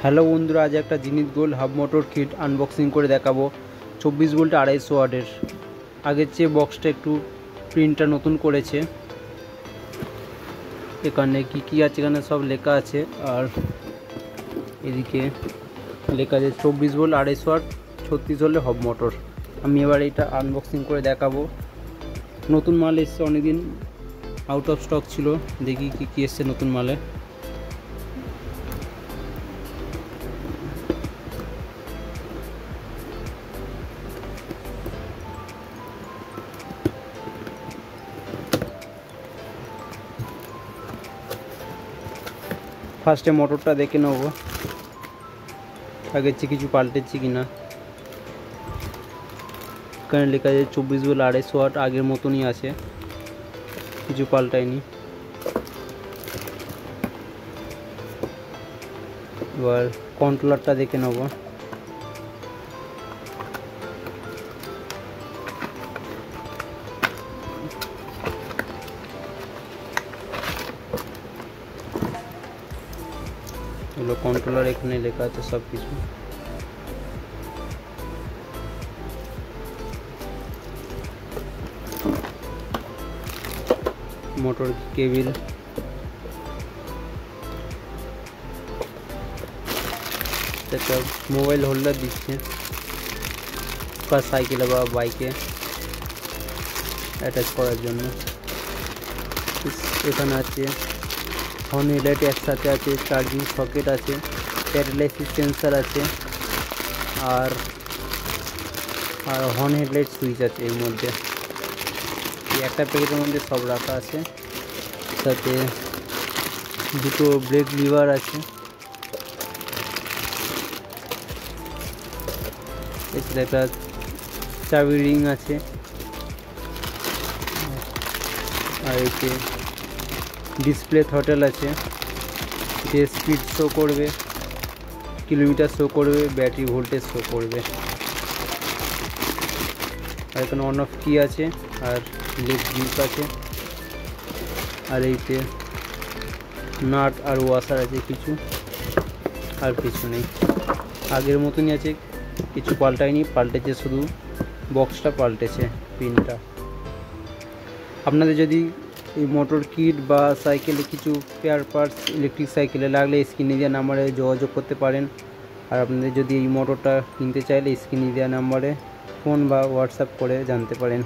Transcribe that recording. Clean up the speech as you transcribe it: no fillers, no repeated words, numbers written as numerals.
Hello বন্ধুরা, আজ একটা জিনিস gold hub motor kit unboxing করে দেখাবো। 24 ভোল্ট 250 ওয়াটের। আগের চেয়ে বক্সটা একটু প্রিন্টটা নতুন করেছে। এখানে কি আছে এখানে সব লেখা আছে, আর এদিকে লেখা আছে 24 ভোল্ট 250 ওয়াট 36 ভোল্টের হাব মোটর। আমি এবার এটা আনবক্সিং করে দেখাবো। নতুন মাল এসছে, অনেকদিন আউট অফ স্টক ছিল। দেখি কি এসছে নতুন মালে। ফার্স্টে মোটরটা দেখে নেব, আগের চেয়ে কিছু পাল্টেছে কি না। এখানে লেখা আছে 24 ভোল্ট 250 ওয়াট, আগের মতনই আছে, কিছু পাল্টায়নি। এবার কন্ট্রোলারটা দেখে নেব। এগুলো কন্ট্রোলার, এখানে লেখা আছে সব কিছু। মোটর কেবিল, একটা মোবাইল হোল্ডার দিচ্ছে বা সাইকেলে বা বাইকে অ্যাটাচ করার জন্য। এখানে আছে হর্ন হেডলাইট একসাথে আছে, চার্জিং সকেট আছে, প্যারালাইসিস সেন্সার আছে, আর হর্ন হেডলাইট সুইচ আছে। এর মধ্যে একটা প্যাকেটের মধ্যে সব রাখা আছে। সাথে দুটো ব্রেক লিভার আছে, এছাড়া একটা চাবি রিং আছে, আর এতে ডিসপ্লে থ্রটল আছে, যে স্পিড শো করবে, কিলোমিটার শো করবে, ব্যাটারি ভোল্টেজ শো করবে। আর এখানে অন অফ কি আছে, আর লেফট গ্রিপ আছে, আর এইতে নাট আর ওয়াশার আছে কিছু, আর কিছু নেই, আগের মতনই আছে, কিছু পাল্টায়নি। পাল্টেছে শুধু বক্সটা পাল্টেছে, পিনটা। আপনাদের যদি এই মোটর কিট বা সাইকেলে কিছু স্পেয়ার পার্টস ইলেকট্রিক সাইকেলে লাগলে স্ক্রিনে দেওয়া নাম্বারে যোগাযোগ করতে পারেন। আর আপনাদের যদি এই মোটরটা কিনতে চাইলে স্ক্রিনে দেওয়া নাম্বারে ফোন বা হোয়াটসঅ্যাপ করে জানতে পারেন।